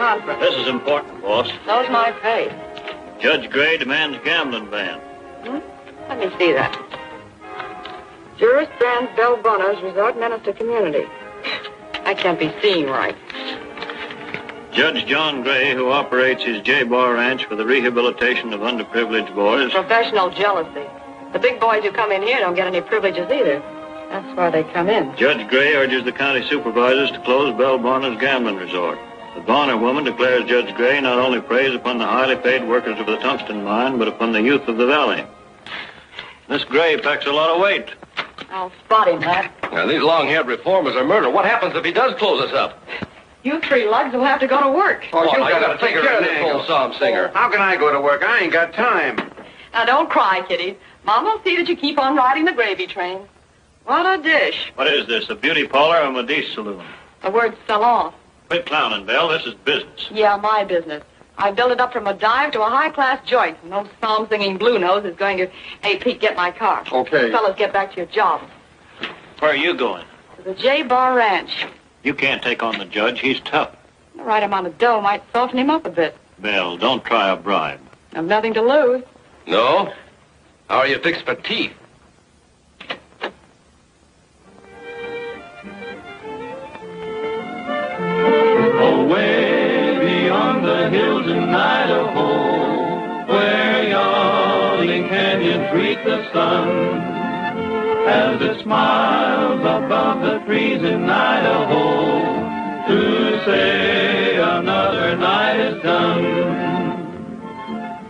conference. This is important, boss. So's my pay. Judge Gray demands gambling ban. Let me see that. Jurist bans Bell Bonner's resort menace to community. That can't be seen right. Judge John Gray, who operates his J-Bar Ranch for the rehabilitation of underprivileged boys. Professional jealousy. The big boys who come in here don't get any privileges either. That's why they come in. Judge Gray urges the county supervisors to close Bell Bonner's gambling resort. The Bonner woman declares Judge Gray not only preys upon the highly paid workers of the tungsten mine, but upon the youth of the valley. This Gray packs a lot of weight. I'll spot him, lad. Now, these long-haired reformers are murder. What happens if he does close us up? You three lugs will have to go to work. Oh, you got to take care of this old psalm singer. How can I go to work? I ain't got time. Now, don't cry, kiddies. Mama will see that you keep on riding the gravy train. What a dish. What is this, a beauty parlor or a Medice saloon? The word salon. Quit clowning, Belle. This is business. Yeah, my business. I built it up from a dive to a high-class joint. No psalm-singing blue nose is going to, hey, Pete, get my car. Okay. You fellas, get back to your jobs. Where are you going? To the J-Bar Ranch. You can't take on the judge. He's tough. The right amount of dough might soften him up a bit. Belle, don't try a bribe. I've nothing to lose. No? How are you fixed for teeth? Away beyond the hills in Idaho, where yawning canyons greet the sun, as it smiles above the trees in Idaho, to say another night is done.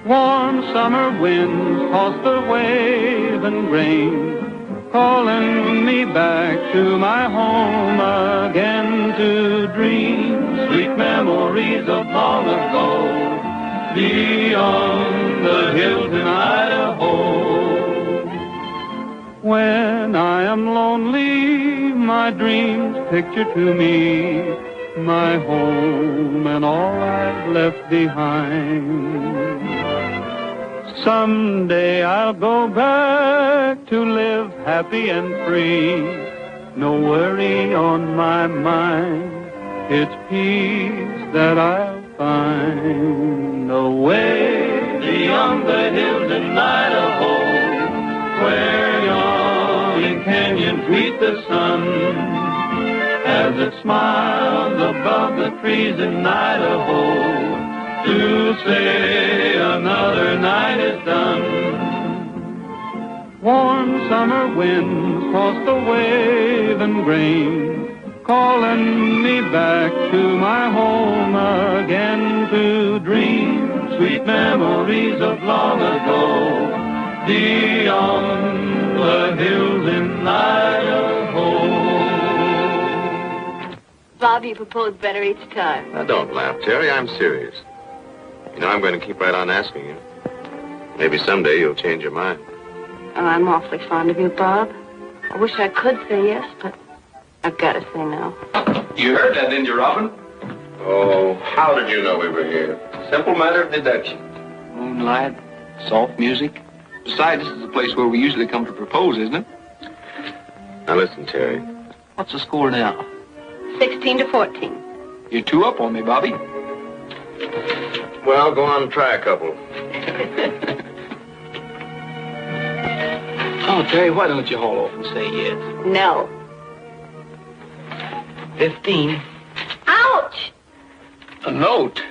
Warm summer winds toss the waving grain, calling me back to my home again to dream sweet memories of long ago, beyond the hills in Idaho. When I am lonely, my dreams picture to me my home and all I've left behind. Someday I'll go back to live happy and free. No worry on my mind. It's peace that I'll find. Away beyond the hills in Idaho, where yawning canyons greet the sun, as it smiles above the trees in Idaho, to say another night is done. Warm summer winds toss the waving grain, calling me back to my home again to dream sweet memories of long ago, beyond the hills in Idaho. Bob, you propose better each time. Now, don't laugh, Terry. I'm serious. You know, I'm going to keep right on asking you. Maybe someday you'll change your mind. Oh, I'm awfully fond of you, Bob. I wish I could say yes, but I've got to say no. You heard that, didn't you, Robin? Oh, how did you know we were here? Simple matter of deduction. Moonlight, soft music. Besides, this is the place where we usually come to propose, isn't it? Now, listen, Terry. What's the score now? 16-14. You're 2 up on me, Bobby. Well, go on and try a couple. Oh, Terry, why don't you haul off and say yes? No. 15. Ouch! A note?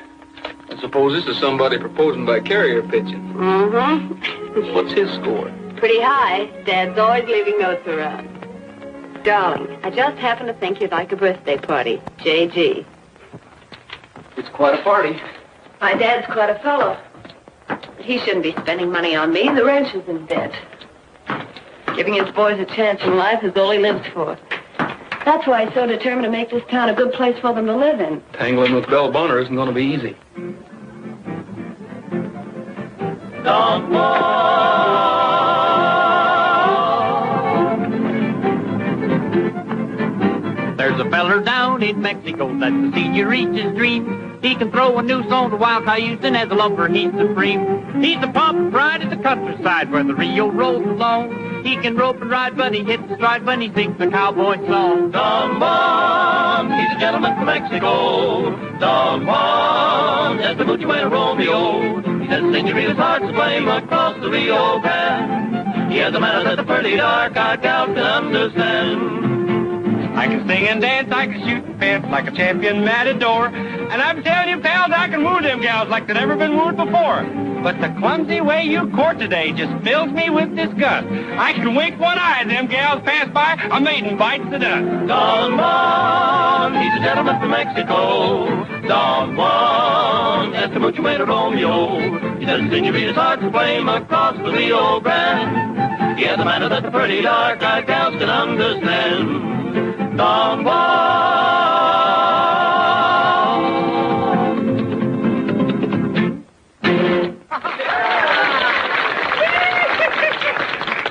I suppose this is somebody proposing by carrier pigeon. Mm-hmm. What's his score? Pretty high. Dad's always leaving notes around. Darling, I just happen to think you'd like a birthday party. J.G. It's quite a party. My dad's quite a fellow. But he shouldn't be spending money on me. The ranch is in debt. Giving his boys a chance in life is all he lives for. That's why he's so determined to make this town a good place for them to live in. Tangling with Bell Bonner isn't going to be easy. Don't walk. There's a feller down in Mexico that's a senior reaches dream. He can throw a noose on the wild cayuse, and as a lumber he's supreme. He's the pomp and pride of the countryside where the Rio rolls along. He can rope and ride, but he hits the stride when he sings the cowboy song. Don Juan, he's a gentleman from Mexico. Don Juan, just a mucho and a Romeo. He says senoritas hearts flame across the Rio Grande. He has a manner that the pretty dark-eyed gals can understand. I can sing and dance, I can shoot and fence like a champion matador. And I'm telling you, pals, I can woo them gals like they've never been wooed before. But the clumsy way you court today just fills me with disgust. I can wink one eye as them gals pass by, a maiden bites the dust. Don Juan, he's a gentleman from Mexico. Don Juan, that's the mucho and a Romeo. He does senoritas hearts flame across the Rio Grande. He has a manner that the pretty dark-eyed gals can understand. Don Juan.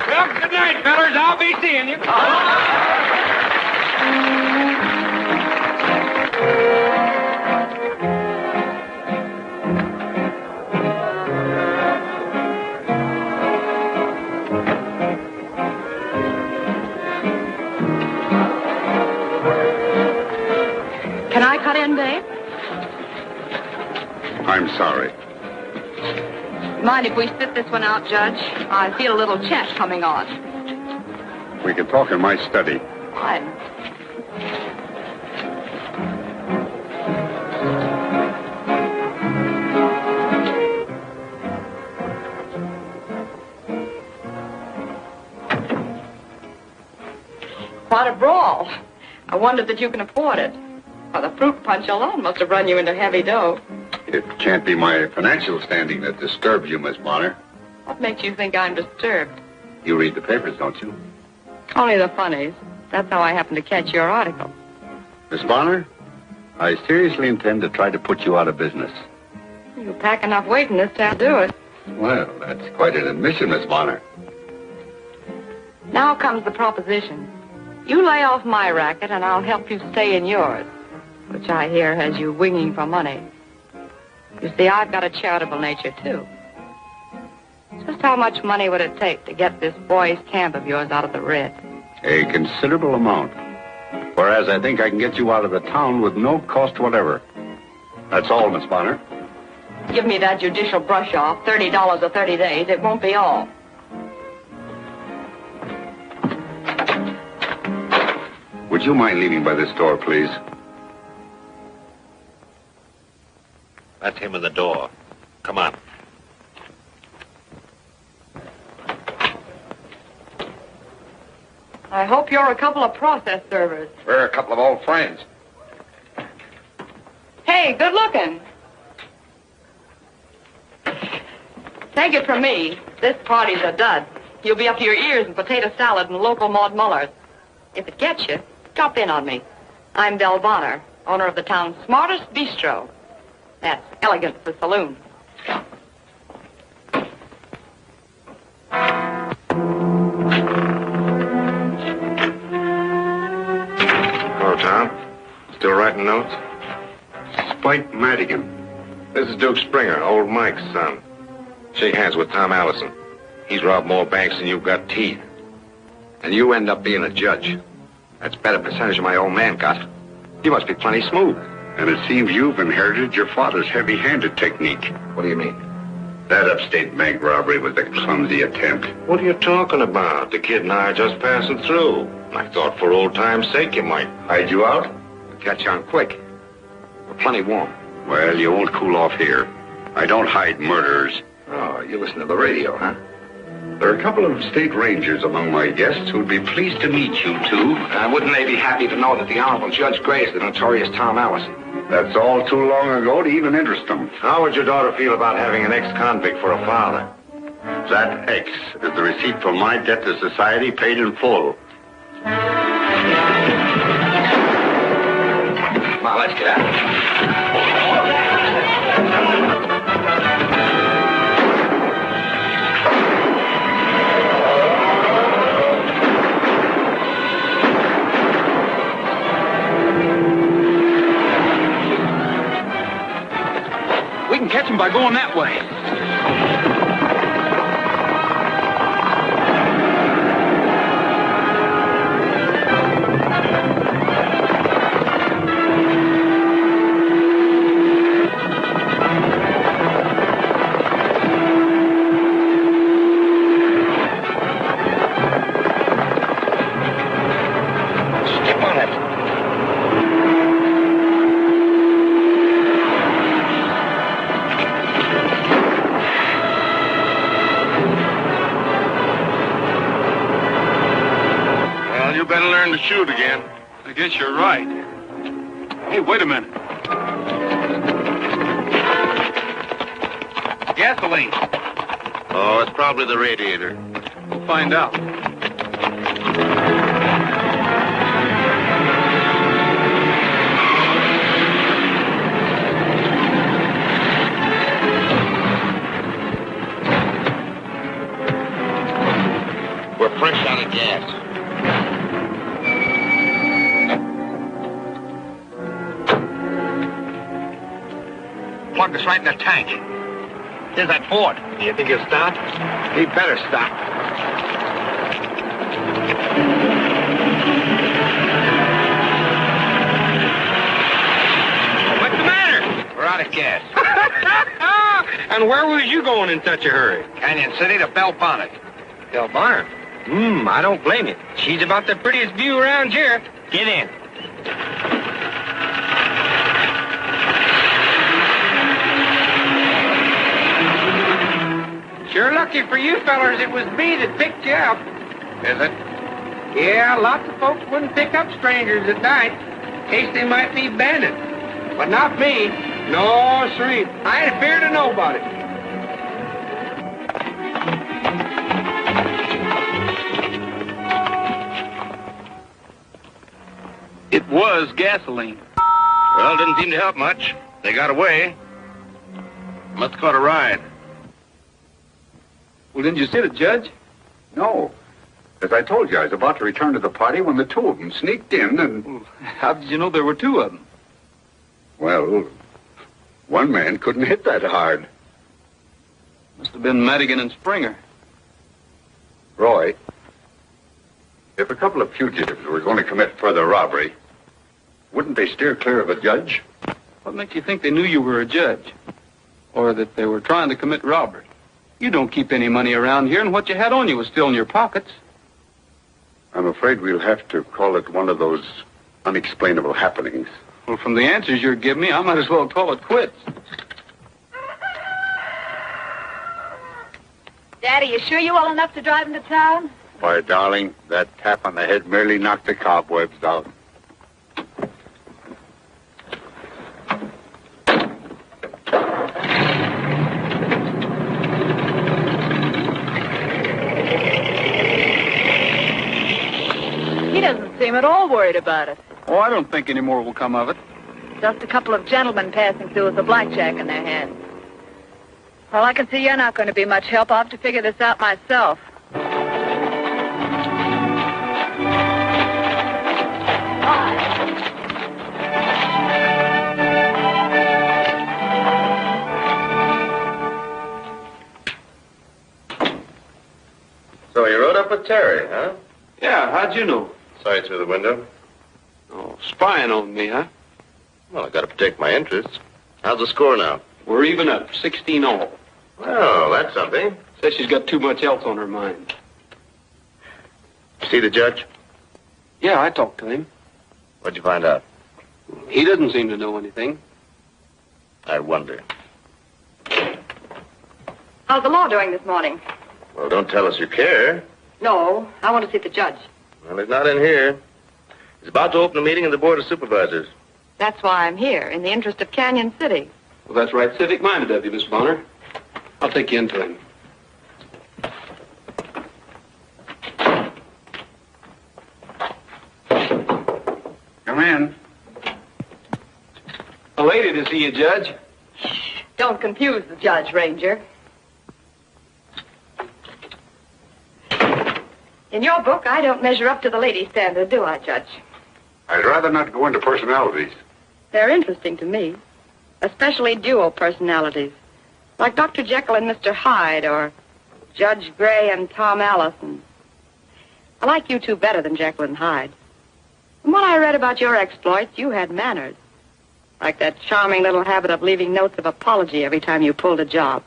Well, good night, fellers. I'll be seeing you. Can I cut in, babe? I'm sorry. Mind if we sit this one out, Judge? I feel a little chest coming on. We can talk in my study. Fine. Quite a brawl. I wonder that you can afford it. Well, the fruit punch alone must have run you into heavy dough. It can't be my financial standing that disturbs you, Miss Bonner. What makes you think I'm disturbed? You read the papers, don't you? Only the funnies. That's how I happened to catch your article. Miss Bonner, I seriously intend to try to put you out of business. You pack enough weight in this town to do it. Well, that's quite an admission, Miss Bonner. Now comes the proposition. You lay off my racket and I'll help you stay in yours, which I hear has you winging for money. You see, I've got a charitable nature, too. Just how much money would it take to get this boys' camp of yours out of the red? A considerable amount. Whereas I think I can get you out of the town with no cost whatever. That's all, Miss Bonner. Give me that judicial brush off, $30 or 30 days. It won't be all. Would you mind leaving by this door, please? That's him in the door. Come on. I hope you're a couple of process servers. We're a couple of old friends. Hey, good looking. Take it from me, this party's a dud. You'll be up to your ears in potato salad and local Maud Mullers. If it gets you, drop in on me. I'm Belle Bonner, owner of the town's smartest bistro. That's elegant for saloon. Hello, Tom. Still writing notes? Spike Madigan. This is Duke Springer, old Mike's son. Shake hands with Tom Allison. He's robbed more banks than you've got teeth. And you end up being a judge. That's a better percentage than my old man got. You must be plenty smooth. And it seems you've inherited your father's heavy-handed technique. What do you mean? That upstate bank robbery was a clumsy attempt. What are you talking about? The kid and I are just passing through. I thought for old time's sake you might. Hide you out? I'll catch you on quick. We're plenty warm. Well, you won't cool off here. I don't hide murderers. Oh, you listen to the radio, huh? There are a couple of state rangers among my guests who'd be pleased to meet you two. Wouldn't they be happy to know that the Honorable Judge Gray is the notorious Tom Allison? That's all too long ago to even interest them. How would your daughter feel about having an ex-convict for a father? That X is the receipt for my debt to society paid in full. Come on, let's get out. going that way. Step on it. Well, you better learn to shoot again. I guess you're right. Hey, wait a minute. Gasoline. Oh, it's probably the radiator. We'll find out. We're fresh out of gas. Plugged us right in the tank. Here's that Ford. You think he'll stop? He better stop. What's the matter? We're out of gas. And where was you going in such a hurry? Canyon City to Bell Bonnet. Del Barn. I don't blame you. She's about the prettiest view around here. Get in. Sure lucky for you fellers it was me that picked you up. Is it? Yeah, lots of folks wouldn't pick up strangers at night, in case they might be bandits. But not me. No, sirree. I ain't feared of nobody. It was gasoline. Well, didn't seem to help much. They got away. Must have caught a ride. Well, didn't you see the judge? No. As I told you, I was about to return to the party when the two of them sneaked in and... How did you know there were two of them? Well, one man couldn't hit that hard. Must have been Madigan and Springer. Roy, if a couple of fugitives were going to commit further robbery, wouldn't they steer clear of a judge? What makes you think they knew you were a judge? Or that they were trying to commit robbery? You don't keep any money around here, and what you had on you was still in your pockets. I'm afraid we'll have to call it one of those unexplainable happenings. Well, from the answers you're giving me, I might as well call it quits. Daddy, you sure you well enough to drive into town? Why, darling, that tap on the head merely knocked the cobwebs out. He doesn't seem at all worried about it. Oh, I don't think any more will come of it. Just a couple of gentlemen passing through with a blackjack in their hands. Well, I can see you're not going to be much help. I'll have to figure this out myself. So you rode up with Terry, huh? Yeah, how'd you know? Saw you through the window. Oh, spying on me, huh? Well, I got to protect my interests. How's the score now? We're even up, 16 all. Well, that's something. Says she's got too much else on her mind. See the judge? Yeah, I talked to him. What'd you find out? He doesn't seem to know anything. I wonder. How's the law doing this morning? Well, don't tell us you care. No, I want to see the judge. Well, he's not in here. He's about to open a meeting of the Board of Supervisors. That's why I'm here, in the interest of Canyon City. Well, that's right, civic-minded of you, Miss Bonner. I'll take you into him. Come in. A lady to see you, Judge. Don't confuse the judge, Ranger. In your book, I don't measure up to the lady standard, do I, Judge? I'd rather not go into personalities. They're interesting to me, especially dual personalities. Like Dr. Jekyll and Mr. Hyde, or Judge Gray and Tom Allison. I like you two better than Jekyll and Hyde. From what I read about your exploits, you had manners. Like that charming little habit of leaving notes of apology every time you pulled a job.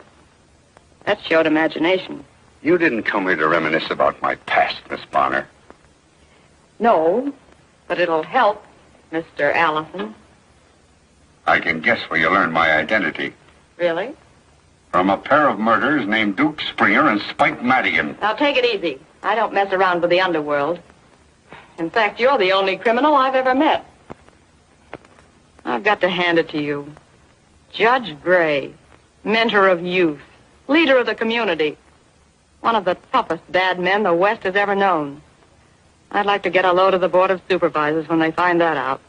That showed imagination. You didn't come here to reminisce about my past, Miss Bonner. No, but it'll help, Mr. Allison. I can guess where you learned my identity. Really? From a pair of murderers named Duke Springer and Spike Madigan. Now, take it easy. I don't mess around with the underworld. In fact, you're the only criminal I've ever met. I've got to hand it to you. Judge Gray, mentor of youth, leader of the community, one of the toughest bad men the West has ever known. I'd like to get a load of the Board of Supervisors when they find that out.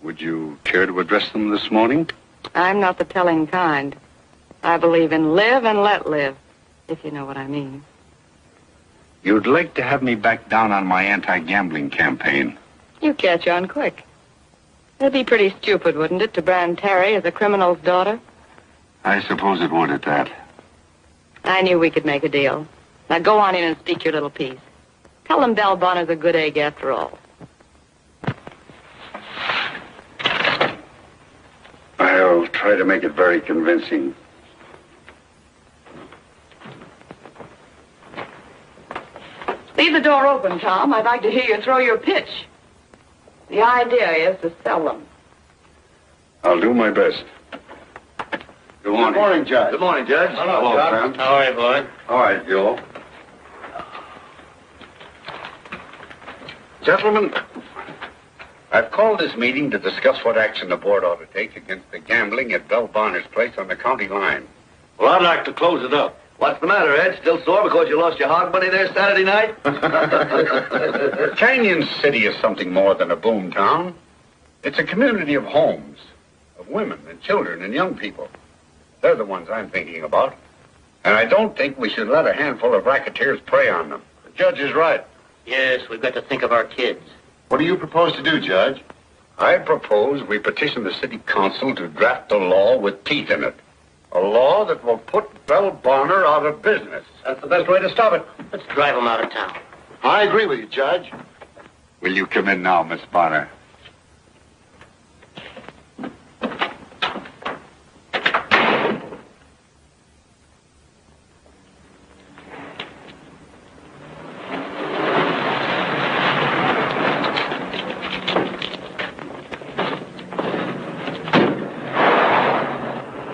Would you care to address them this morning? I'm not the telling kind. I believe in live and let live, if you know what I mean. You'd like to have me back down on my anti-gambling campaign. You catch on quick. It'd be pretty stupid, wouldn't it, to brand Terry as a criminal's daughter? I suppose it would at that. I knew we could make a deal. Now go on in and speak your little piece. Tell them Belle Bonner's a good egg after all. I'll try to make it very convincing. Leave the door open, Tom. I'd like to hear you throw your pitch. The idea is to sell them. I'll do my best. Good morning. Good morning, Judge. Good morning, Judge. Hello, Sam. How are you, boy? All right, Joe. Gentlemen, I've called this meeting to discuss what action the board ought to take against the gambling at Belle Bonner's place on the county line. Well, I'd like to close it up. What's the matter, Ed? Still sore because you lost your hog money there Saturday night? Canyon City is something more than a boom town. It's a community of homes, of women and children and young people. They're the ones I'm thinking about. And I don't think we should let a handful of racketeers prey on them. The judge is right. Yes, we've got to think of our kids. What do you propose to do, Judge? I propose we petition the city council to draft a law with teeth in it. A law that will put Belle Bonner out of business. That's the best way to stop it. Let's drive them out of town. I agree with you, Judge. Will you come in now, Miss Bonner?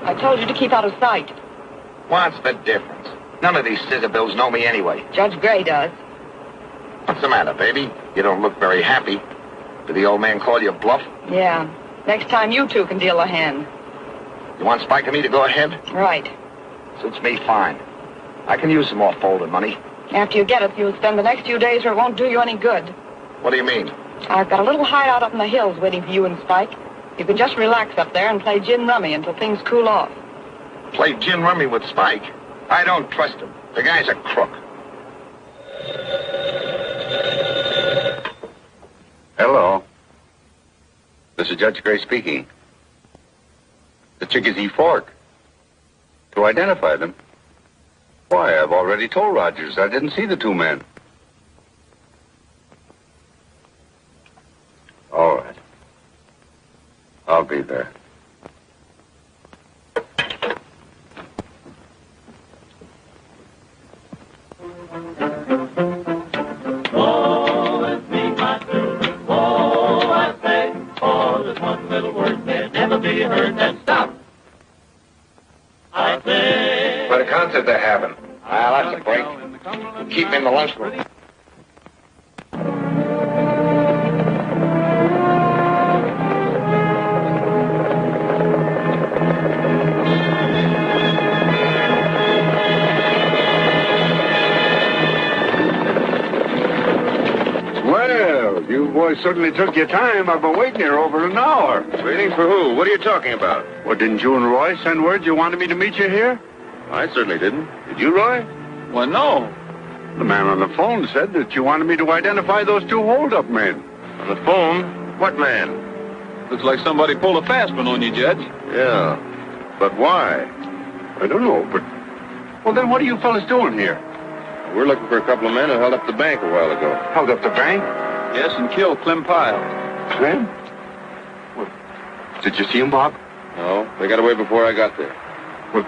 I told you to keep out of sight. What's the difference? None of these scissor bills know me anyway. Judge Gray does. What's the matter, baby? You don't look very happy. Did the old man call you a bluff? Yeah. Next time you two can deal a hand. You want Spike and me to go ahead? Right. Suits me fine. I can use some more folded money. After you get it, you'll spend the next few days where it won't do you any good. What do you mean? I've got a little hideout up in the hills waiting for you and Spike. You can just relax up there and play gin rummy until things cool off. Play gin rummy with Spike? I don't trust him. The guy's a crook. Hello. This is Judge Gray speaking. The Chickasee Fork. To identify them? Why, I've already told Rogers I didn't see the two men. All right. I'll be there. Oh, it's me, my children. Oh, I say, oh, there's one little word that never be heard that stop. I say. What a concert they're having. Well, that's a break. Keep him in the lunchroom. Well, you boys certainly took your time. I've been waiting here over an hour. Waiting for who? What are you talking about? Well, didn't you and Roy send word you wanted me to meet you here? I certainly didn't. Did you, Roy? Well, no. The man on the phone said that you wanted me to identify those two hold-up men. On the phone? What man? Looks like somebody pulled a fast one on you, Judge. Yeah. But why? I don't know, but... Well, then what are you fellas doing here? We're looking for a couple of men who held up the bank a while ago. Held up the bank? Yes, and killed Clem Pyle. Clem? Well, did you see him, Bob? No, they got away before I got there. Well,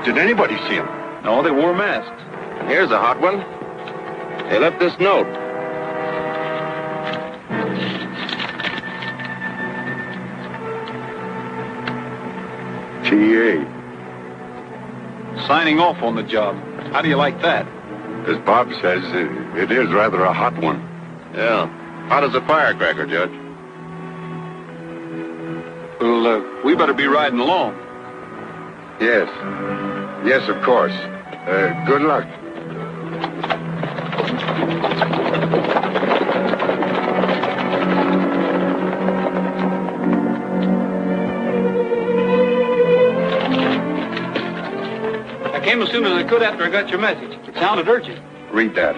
did anybody see him? No, they wore masks. And here's a hot one. They left this note. T.A. Signing off on the job. How do you like that? As Bob says, it is rather a hot one. Yeah. Hot as a firecracker, Judge. Well, we better be riding along. Yes. Yes, of course. Good luck. I came as soon as I could after I got your message. It sounded urgent. Read that.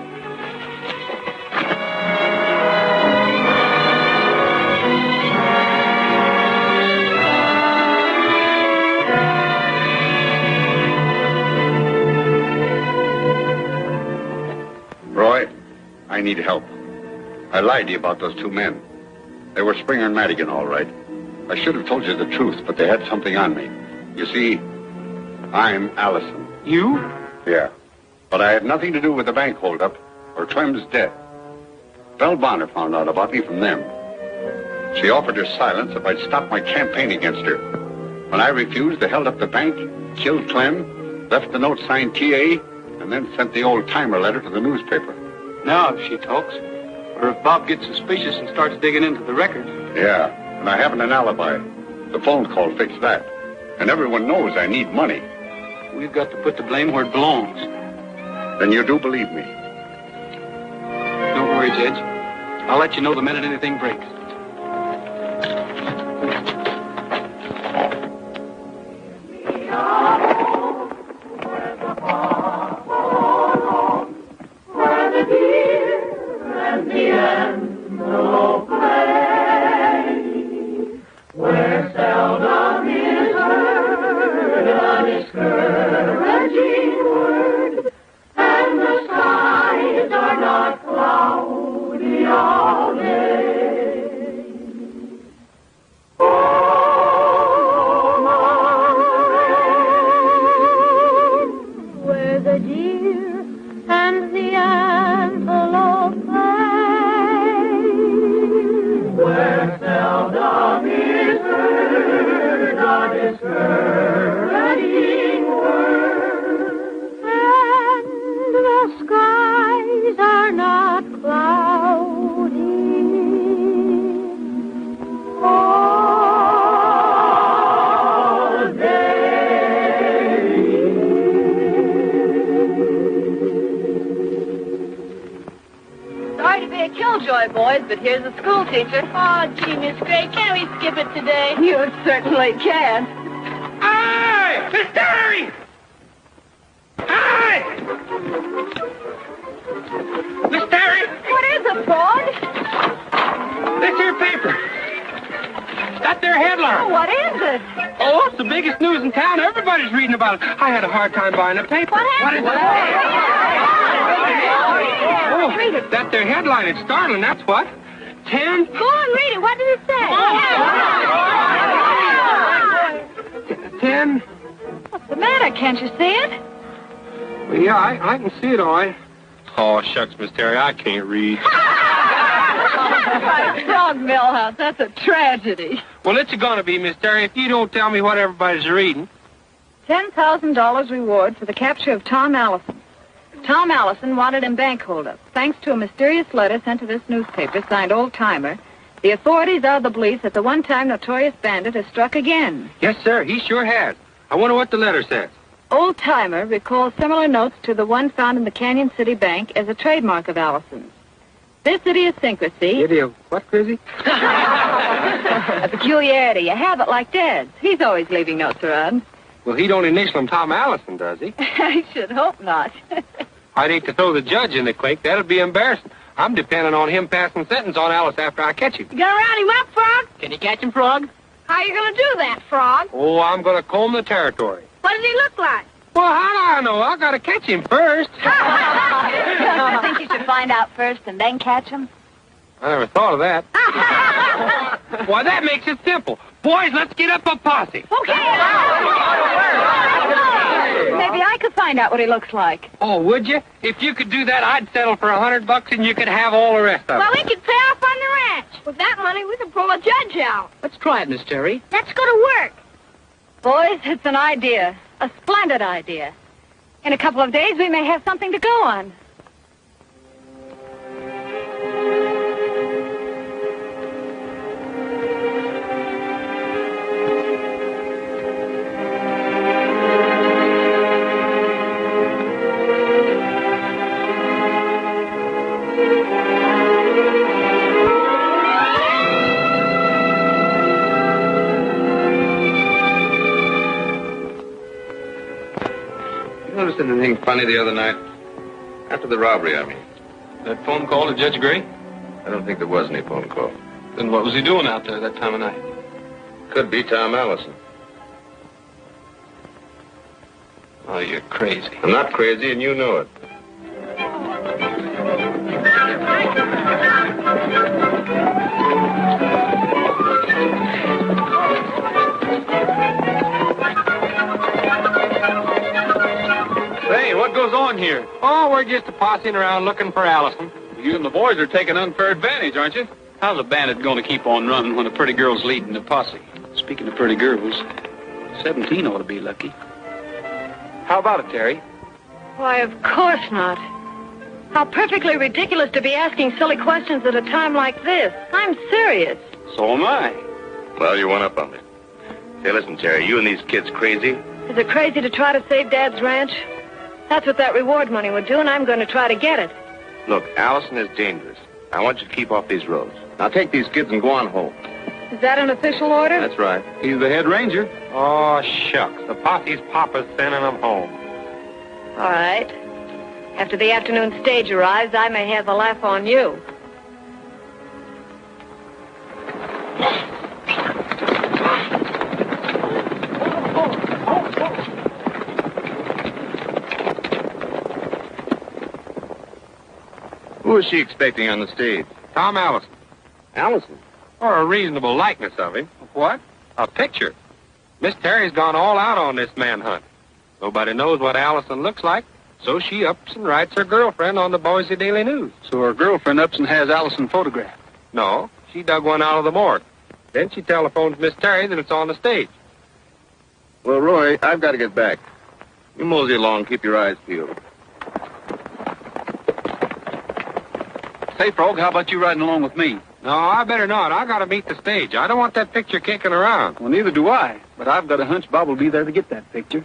Roy, I need help. I lied to you about those two men. They were Springer and Madigan, all right. I should have told you the truth, but they had something on me. You see, I'm Allison. You? Yeah. But I had nothing to do with the bank holdup or Clem's death. Belle Bonner found out about me from them. She offered her silence if I'd stop my campaign against her. When I refused, they held up the bank, killed Clem, left the note signed T.A., and then sent the old-timer letter to the newspaper. Now, if she talks. Or if Bob gets suspicious and starts digging into the records. Yeah, and I haven't an alibi. The phone call fixed that. And everyone knows I need money. We've got to put the blame where it belongs. Then you do believe me? Don't worry, Judge. I'll let you know the minute anything breaks. But here's a school teacher. Oh, gee, Miss Gray, can't we skip it today? You certainly can. Hi! Miss Terry! Hi! Miss Terry! What is it, Frog? This here paper. That there headline. Oh, what is it? Oh, it's the biggest news in town. Everybody's reading about it. I had a hard time buying the paper. What happened? What is it? Oh, that there headline. It's startling, that's what. 10. Go on, read it. What did it say? 10. What's the matter? Can't you see it? Well, yeah, I can see it all right. Oh, shucks, Miss Terry, I can't read. Frog Millhouse, that's a tragedy. Well, it's going to be, Miss Terry, if you don't tell me what everybody's reading. $10,000 reward for the capture of Tom Allison. Tom Allison wanted in bank holdup. Thanks to a mysterious letter sent to this newspaper signed Old Timer, the authorities are of the belief that the one-time notorious bandit has struck again. Yes, sir, he sure has. I wonder what the letter says. Old Timer recalls similar notes to the one found in the Canyon City Bank as a trademark of Allison's. This idiosyncrasy... What, Crizzy? a peculiarity, a habit like Dad's. He's always leaving notes around. Well, he don't initial him Tom Allison, does he? I should hope not. I'd hate to throw the judge in the clink. That'd be embarrassing. I'm depending on him passing sentence on Alice after I catch him. You gonna round him up, Frog? Can you catch him, Frog? How you gonna do that, Frog? Oh, I'm going to comb the territory. What does he look like? Well, how do I know? I gotta catch him first. Don't you think you should find out first and then catch him? I never thought of that. Why, that makes it simple. Boys, let's get up a posse. Okay. Maybe I could find out what he looks like. Oh, would you? If you could do that, I'd settle for $100 and you could have all the rest of Well, it. we could pay off on the ranch. With that money, we could pull a judge out. Let's try it, Miss Terry. Let's go to work. Boys, it's an idea. A splendid idea. In a couple of days, we may have something to go on. Noticed anything funny the other night? After the robbery, I mean. That phone call to Judge Gray? I don't think there was any phone call. Then what was he doing out there that time of night? Could be Tom Allison. Oh, you're crazy. I'm not crazy, and you know it. Say, what goes on here? Oh, we're just posseing around looking for Allison. You and the boys are taking unfair advantage, aren't you? How's a bandit going to keep on running when a pretty girl's leading the posse? Speaking of pretty girls, 17 ought to be lucky. How about it, Terry? Why, of course not. How perfectly ridiculous to be asking silly questions at a time like this. I'm serious. So am I. Well, you went up on me. Say, listen, Terry, you and these kids crazy? Is it crazy to try to save Dad's ranch? That's what that reward money would do, and I'm going to try to get it. Look, Allison is dangerous. I want you to keep off these roads. Now take these kids and go on home. Is that an official order? That's right. He's the head ranger. Oh, shucks. The posse's papa's sending them home. All right. After the afternoon stage arrives, I may have the laugh on you. Who is she expecting on the stage? Tom Allison. Allison? Or a reasonable likeness of him. What? A picture. Miss Terry's gone all out on this manhunt. Nobody knows what Allison looks like, so she ups and writes her girlfriend on the Boise Daily News. So her girlfriend ups and has Allison photographed. No, she dug one out of the morgue. Then she telephones Miss Terry that it's on the stage. Well, Roy, I've got to get back. You mosey along, keep your eyes peeled. Say, Frog, how about you riding along with me? No, I better not. I gotta meet the stage. I don't want that picture kicking around. Well, neither do I. But I've got a hunch Bob will be there to get that picture.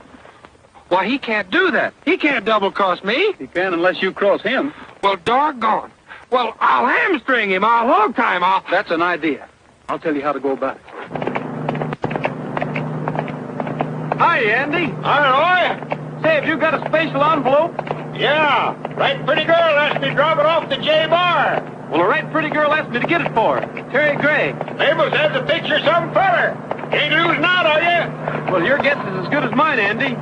Why, he can't do that. He can't double-cross me. He can unless you cross him. Well, doggone. Well, I'll hamstring him. I'll hog time. That's an idea. I'll tell you how to go about it. Hi, Andy. Hi, Roy. Say, have you got a special envelope? Yeah, right pretty girl asked me to drop it off to J Bar. Well, a right pretty girl asked me to get it for her. Terry Gray. Label says the picture's some feller. Ain't losing out, are you? Well, your guess is as good as mine, Andy.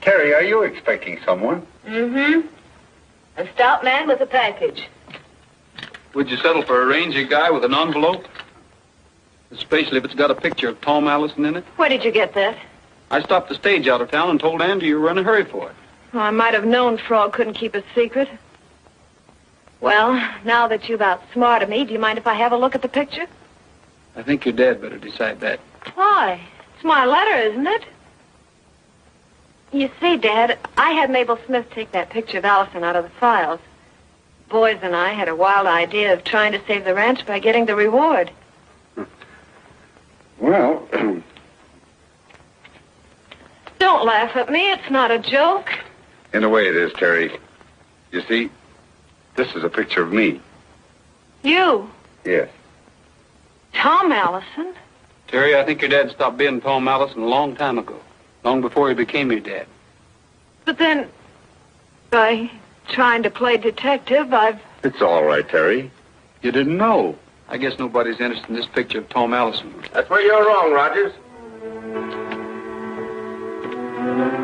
Terry, are you expecting someone? Mm-hmm. A stout man with a package. Would you settle for a ranger guy with an envelope? Especially if it's got a picture of Tom Allison in it? Where did you get that? I stopped the stage out of town and told Andy you were in a hurry for it. Oh, I might have known Frog couldn't keep a secret. Well, now that you've outsmarted me, do you mind if I have a look at the picture? I think your dad better decide that. Why? It's my letter, isn't it? You see, Dad, I had Mabel Smith take that picture of Allison out of the files. Boys and I had a wild idea of trying to save the ranch by getting the reward. Well, Don't laugh at me. It's not a joke. in a way it is, Terry. You see, this is a picture of me. You, Yes. Tom Allison. Terry, I think your dad stopped being Tom Allison a long time ago. Long before he became your dad. But then, by trying to play detective, It's all right, Terry. You didn't know. I guess nobody's interested in this picture of Tom Allison. That's where you're wrong, Rogers.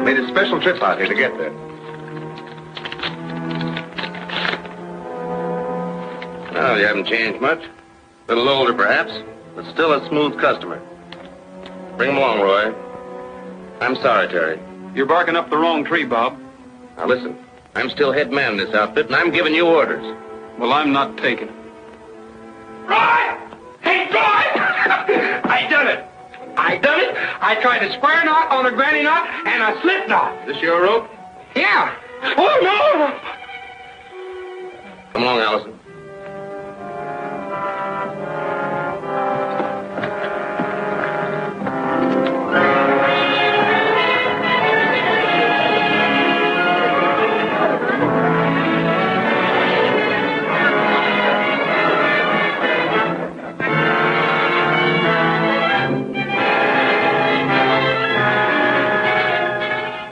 Made a special trip out here to get there. Well, you haven't changed much. A little older, perhaps, but still a smooth customer. Bring him along, Roy. I'm sorry, Terry. You're barking up the wrong tree, Bob. Now, listen. I'm still head man in this outfit, and I'm giving you orders. Well, I'm not taking it. Roy! Hey, Roy! I done it. I tried a square knot on a granny knot and a slip knot. This your rope? Yeah. Oh, no! Come along, Allison.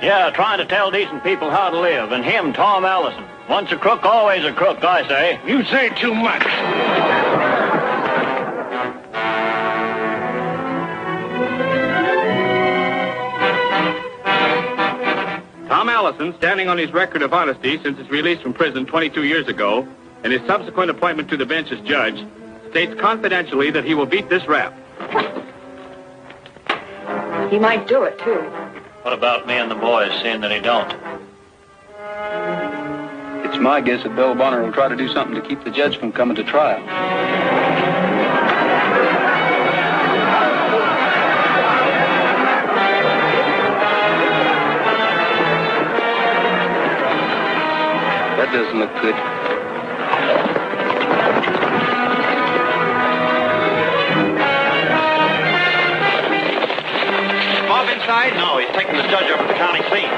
Yeah, trying to tell decent people how to live. And him, Tom Allison. Once a crook, always a crook, I say. You say too much. Tom Allison, standing on his record of honesty since his release from prison 22 years ago, and his subsequent appointment to the bench as judge, states confidentially that he will beat this rap. he might do it, too. What about me and the boys, seeing that he don't? It's my guess that Bill Bonner will try to do something to keep the judge from coming to trial. That doesn't look good. Bob inside? No, he's taking the judge over to the county seat.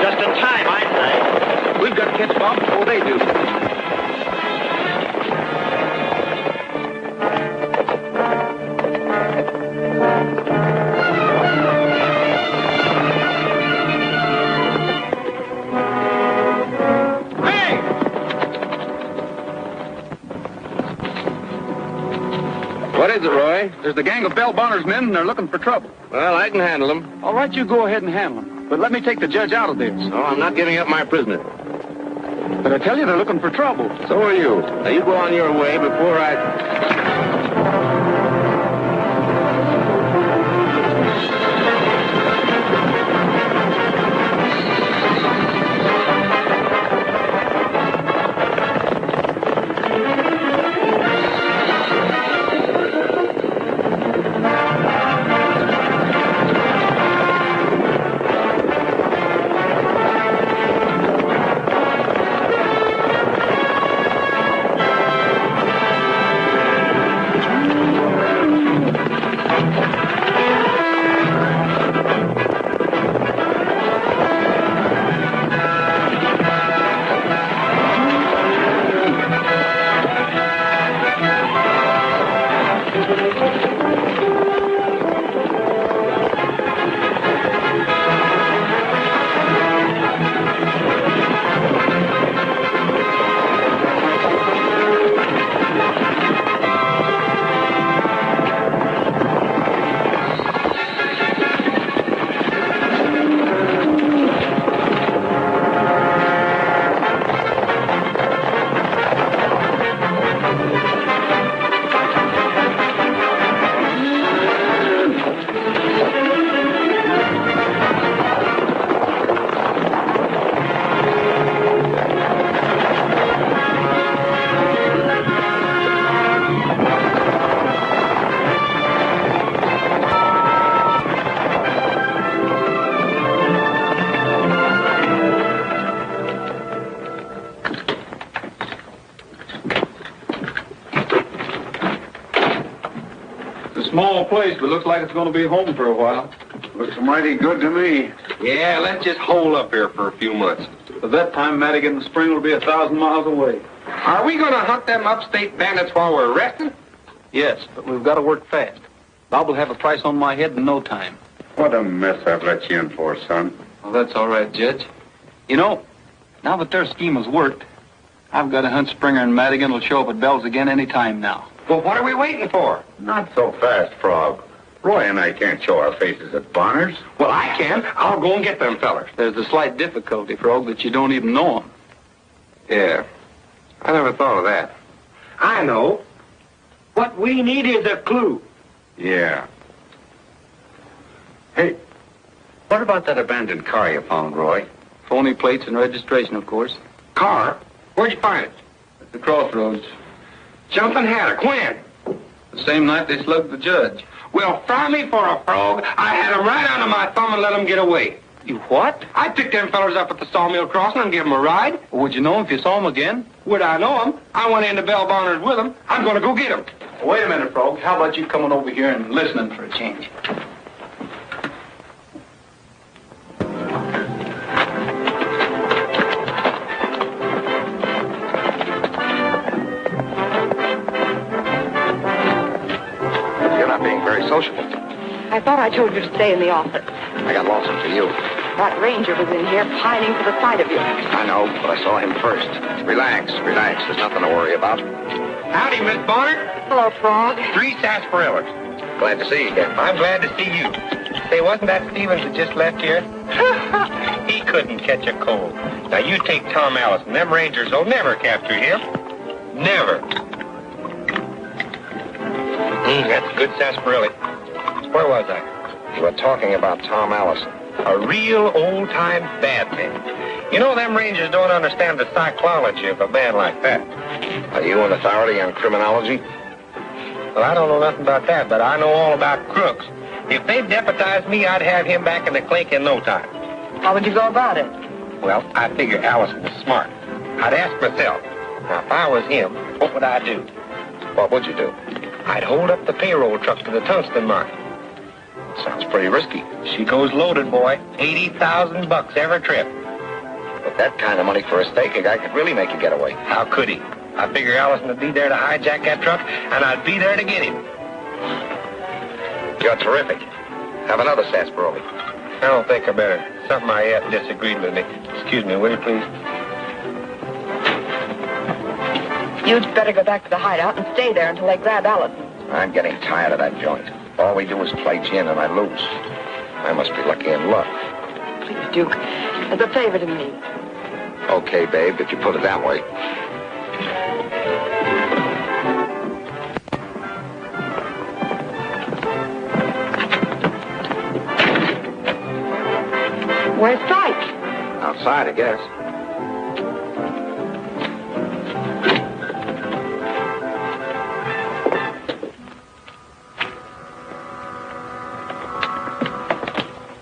Just in time, I'd say. We've got to catch Bob before they do. What is it, Roy? There's the gang of Bell Bonner's men, and they're looking for trouble. Well, I can handle them. All right, you go ahead and handle them. But let me take the judge out of this. No, I'm not giving up my prisoner. But I tell you, they're looking for trouble. So are you. Now, you go on your way before I... Small place, but looks like it's going to be home for a while. Looks mighty good to me. Yeah, let's just hole up here for a few months. By that time, Madigan and Spring will be 1,000 miles away. Are we going to hunt them upstate bandits while we're resting? Yes, but we've got to work fast. Bob will have a price on my head in no time. What a mess I've let you in for, son. Well, that's all right, Judge. You know, now that their scheme has worked, I've got a hunch Springer and Madigan will show up at Bell's again any time now. Well, what are we waiting for? Not so fast, Frog. Roy and I can't show our faces at Bonner's. Well, I can. I'll go and get them fellers. There's a slight difficulty, Frog, that you don't even know them. Yeah. I never thought of that. I know. What we need is a clue. Yeah. Hey, what about that abandoned car you found, Roy? Phony plates and registration, of course. Car? Where'd you find it? At the crossroads. Jumping Hatter. When? The same night they slugged the judge. Well, fry me for a frog. I had 'em right under my thumb and let 'em get away. You what? I picked them fellers up at the sawmill crossing and give 'em a ride. Well, would you know 'em if you saw 'em again? Would I know 'em? I went into Bell Bonner's with 'em. I'm going to go get 'em. Wait a minute, Frog. How about you coming over here and listening for a change? You're not being very sociable. I thought I told you to stay in the office. I got lonesome for you. That ranger was in here pining for the sight of you. I know, but I saw him first. Relax, relax. There's nothing to worry about. Howdy, Miss Bonner. Hello, Frog. 3 sarsaparillas. Glad to see you again. I'm glad to see you. Say, wasn't that Stevens that just left here? He couldn't catch a cold. Now, you take Tom Allison. Them Rangers will never capture him. Never. That's good sarsaparilla. Where was I? You were talking about Tom Allison. A real old-time bad man. You know, them Rangers don't understand the psychology of a man like that. Are you an authority on criminology? Well, I don't know nothing about that, but I know all about crooks. If they deputized me, I'd have him back in the clink in no time. How would you go about it? Well, I figure Allison was smart. I'd ask myself, now, if I was him, what would I do? What would you do? I'd hold up the payroll truck to the tungsten mine. Sounds pretty risky. She goes loaded, boy. $80,000 every trip. With that kind of money for a stake, a guy could really make a getaway. How could he? I figure Allison would be there to hijack that truck, and I'd be there to get him. You're terrific. Have another sarsaparilla. I don't think I better. Something I ate disagreed with me. Excuse me, will you, please? You'd better go back to the hideout and stay there until they grab Allison. I'm getting tired of that joint. All we do is play gin, and I lose. I must be lucky in luck. Please, Duke, as a favor to me. Okay, babe, if you put it that way. Where's Spike? Outside, I guess.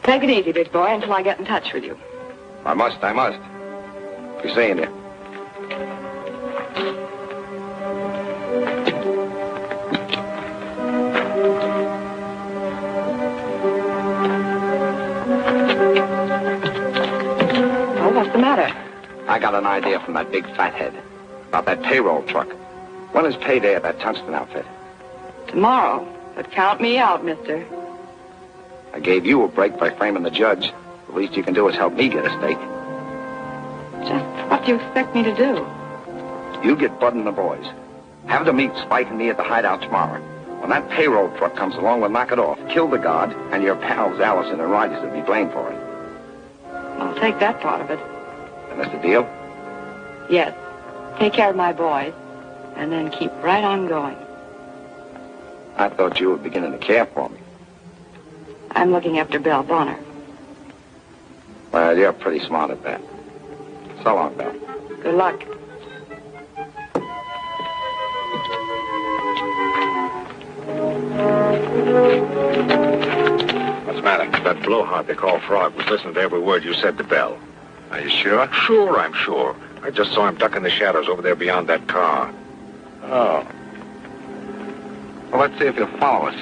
Take it easy, big boy, until I get in touch with you. I must. Be seeing you. Oh, what's the matter? I got an idea from that big fathead about that payroll truck. When is payday at that tungsten outfit? Tomorrow. But count me out, mister. I gave you a break by framing the judge. The least you can do is help me get a stake. Just what do you expect me to do? You get Bud and the boys. Have them meet Spike and me at the hideout tomorrow. When that payroll truck comes along, we'll knock it off. Kill the guard, and your pals Allison and Rogers will be blamed for it. I'll take that part of it. And that's the deal? Yes. Take care of my boys, and then keep right on going. I thought you were beginning to care for me. I'm looking after Belle Bonner. Well, you're pretty smart at that. So long, Belle. Good luck. What's the matter? That blowhard they call Frog was listening to every word you said to Belle. Are you sure? Sure, I'm sure. I just saw him duck in the shadows over there beyond that car. Oh. Well, let's see if he'll follow us.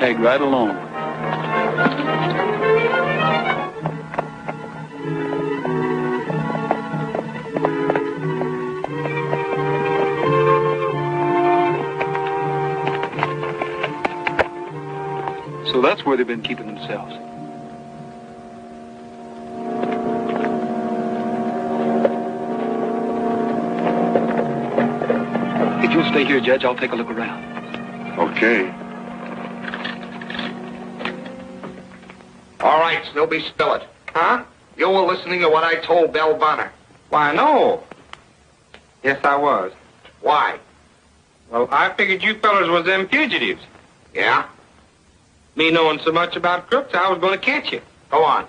tag right along. So that's where they've been keeping themselves. If you'll stay here, Judge, I'll take a look around. Okay. All right, Snoopy, spill it. Huh? You were listening to what I told Belle Bonner. Why, no. Yes, I was. Why? Well, I figured you fellas was them fugitives. Yeah? Me knowing so much about crooks, I was going to catch you. Go on.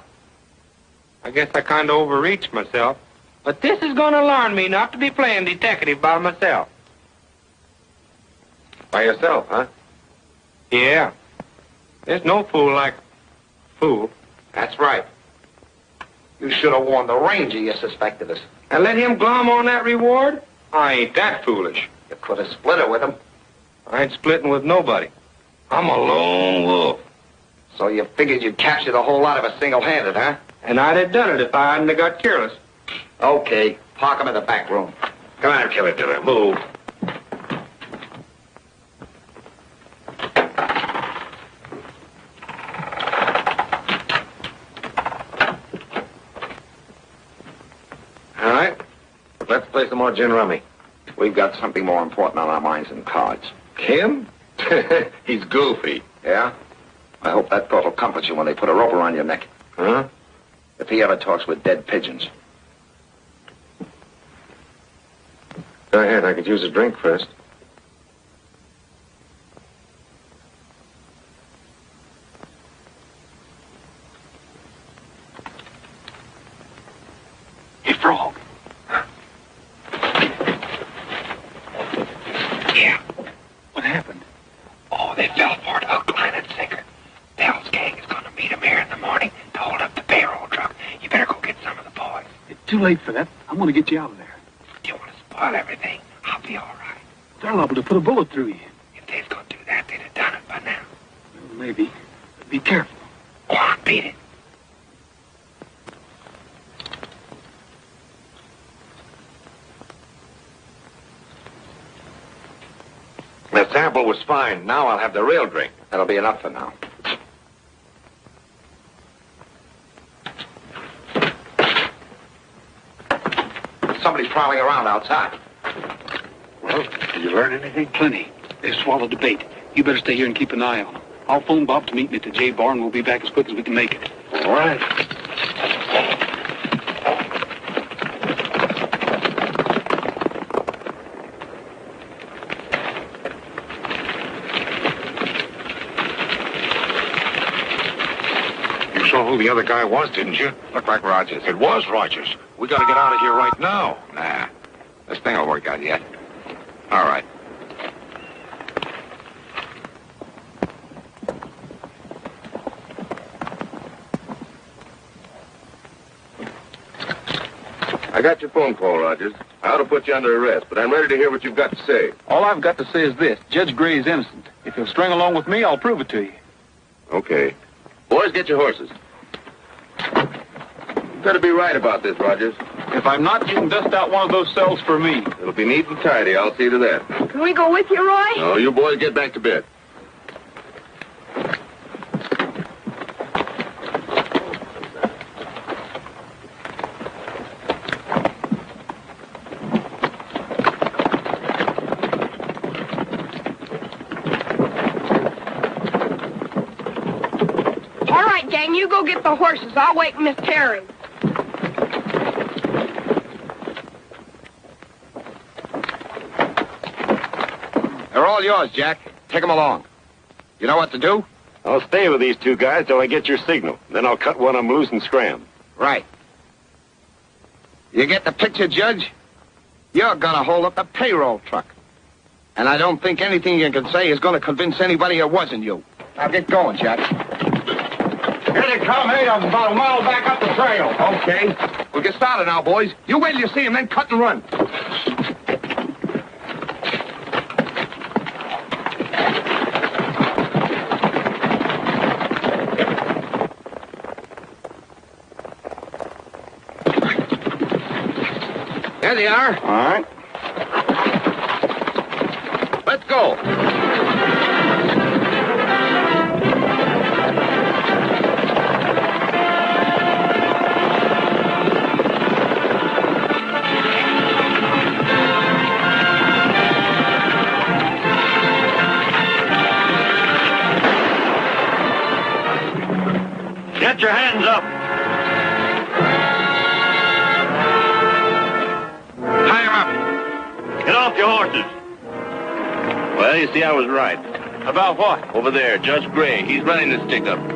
I guess I kind of overreached myself. But this is going to learn me not to be playing detective by myself. By yourself, huh? Yeah. There's no fool like fool. That's right. You should have warned the ranger you suspected us. And let him glom on that reward? I ain't that foolish. You could have split it with him. I ain't splitting with nobody. I'm a lone wolf. So you figured you'd capture the whole lot of us single-handed, huh? And I'd have done it if I hadn't have got careless. Okay. Park him in the back room. Come on, Killer Diller. Move. All right. Let's play some more gin rummy. We've got something more important on our minds than cards. Him? He's goofy. Yeah? I hope that thought will comfort you when they put a rope around your neck. Huh? If he ever talks with dead pigeons. Go ahead. I could use a drink first. Hey, Frog. Yeah. What happened? Oh, they fell for it, hook, line, and sinker. Bell's gang is going to meet him here in the morning to hold up the payroll truck. You better go get some of the boys. It's too late for that. I'm going to get you out of there. You want to spoil everything? I'll be all right. They're liable to put a bullet through you. If they's going to do that, they'd have done it by now. Well, maybe. But be careful. Go on, beat it. The sample was fine. Now I'll have the real drink. That'll be enough for now. Somebody's prowling around outside. Well, did you learn anything? Plenty. They've swallowed the bait. You better stay here and keep an eye on them. I'll phone Bob to meet me at the J Bar, and we'll be back as quick as we can make it. All right. You saw who the other guy was, didn't you? Looked like Rogers. It was Rogers. We gotta get out of here right now. Nah. This thing will work out yet. All right. I got your phone call, Rogers. I ought to put you under arrest, but I'm ready to hear what you've got to say. All I've got to say is this. Judge Gray is innocent. If you'll string along with me, I'll prove it to you. Okay. Boys, get your horses. You better be right about this, Rogers. If I'm not, you can dust out one of those cells for me. It'll be neat and tidy. I'll see to that. Can we go with you, Roy? No, you boys get back to bed. All right, gang, you go get the horses. I'll wake Miss Terry. They're all yours, Jack. Take them along. You know what to do? I'll stay with these two guys till I get your signal. Then I'll cut one of them loose and scram. Right. You get the picture, Judge? You're gonna hold up the payroll truck. And I don't think anything you can say is gonna convince anybody it wasn't you. Now get going, Jack. Here they come. Hey, I'm about a mile back up the trail. Okay. We'll get started now, boys. You wait till you see him, then cut and run. There they are. All right. Let's go. Get your hands up. Tie him up. Get off your horses. Well, you see, I was right. About what? Over there, Judge Gray. He's running this stick-up. He's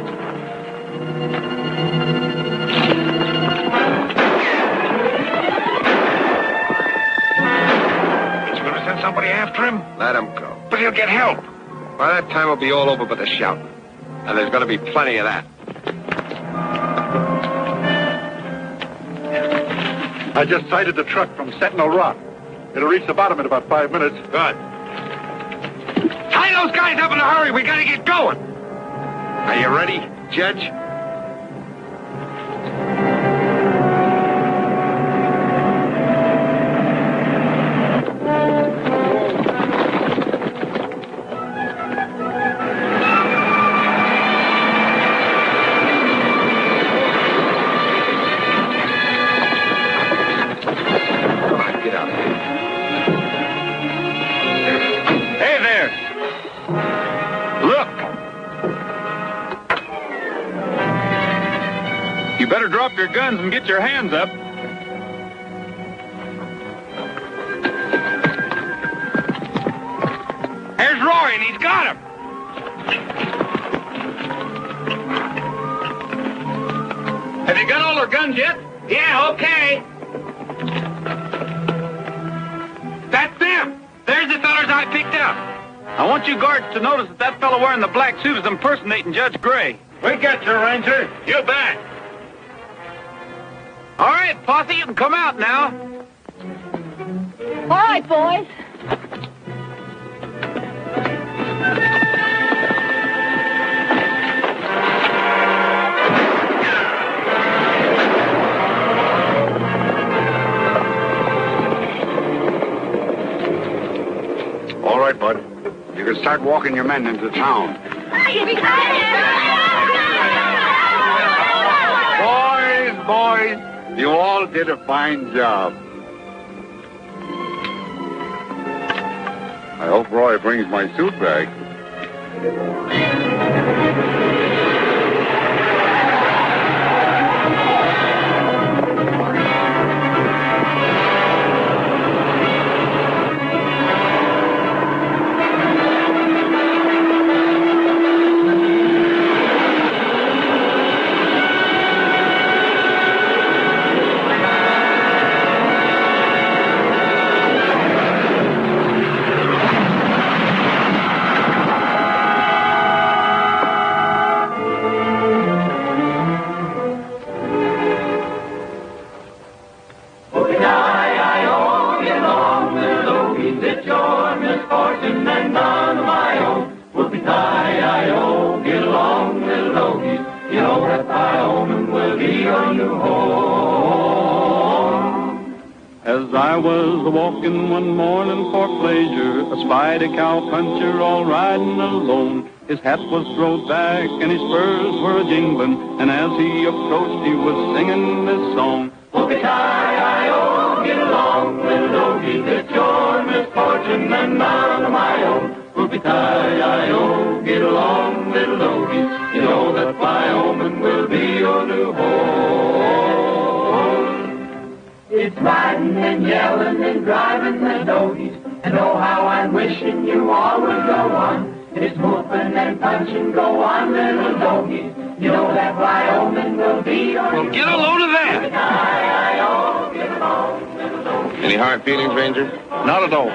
going to send somebody after him? Let him go. But he'll get help. By that time, it'll be all over but the shouting. And there's going to be plenty of that. I just sighted the truck from Sentinel Rock. It'll reach the bottom in about 5 minutes. Good. Tie those guys up in a hurry. We got to get going. Are you ready, Judge? Drop your guns and get your hands up. There's Roy, and he's got him. Have you got all our guns yet? Yeah, okay. That's them. There's the fellas I picked up. I want you guards to notice that that fellow wearing the black suit is impersonating Judge Gray. We got you, Ranger. You bet. All right, posse, you can come out now. All right, boys. All right, Bud. You can start walking your men into town. Boys, you all did a fine job. I hope Roy brings my suit back. As I was walking one morning for pleasure, I spied a cowpuncher all riding alone. His hat was throwed back and his spurs were a-jingling, and as he approached he was singing this song. Whoopie-tie-I-O, get along, little doggy, it's your misfortune and none of my own. Whoopie-tie-I-O, get along, little doggy, you know that Wyoming will be your new home. It's riding and yelling and driving the doggies, and oh how I'm wishing you all would go on. It's whooping and punching, go on, little doggies. You know that Wyoming will be your Well, get a load of that. Any hard feelings, Ranger? Not at all.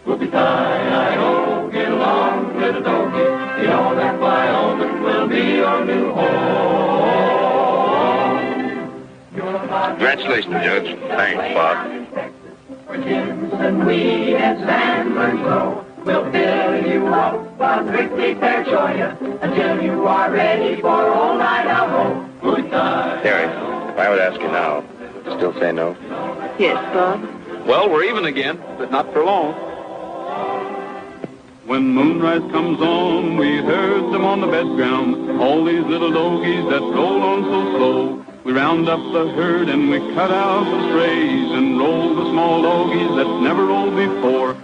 Whoopie-tie-I-O, get along, little doggy. You know that Wyoming will be your new home. Congratulations, Judge. Thanks, Bob. Where Jimson, weed, and sandburns grow, we'll fill you up on prickly pear choya until you are ready for old Idaho. Terry, if I would ask you now, would you still say no? Yes, Bob. Well, we're even again, but not for long. When moonrise comes on, we herd them on the bed ground. All these little doggies that roll on so slow. We round up the herd and we cut out the strays and roll the small doggies that never rolled before.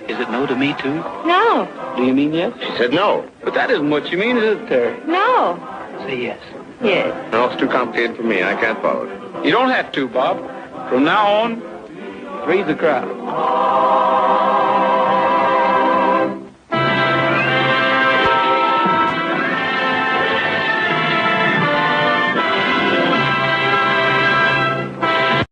Is it no to me, too? No. Do you mean yes? She said no. But that isn't what you mean, is it, Terry? No. Say yes. Yes. No, it's too complicated for me. I can't follow it. You don't have to, Bob. From now on, three's the crowd.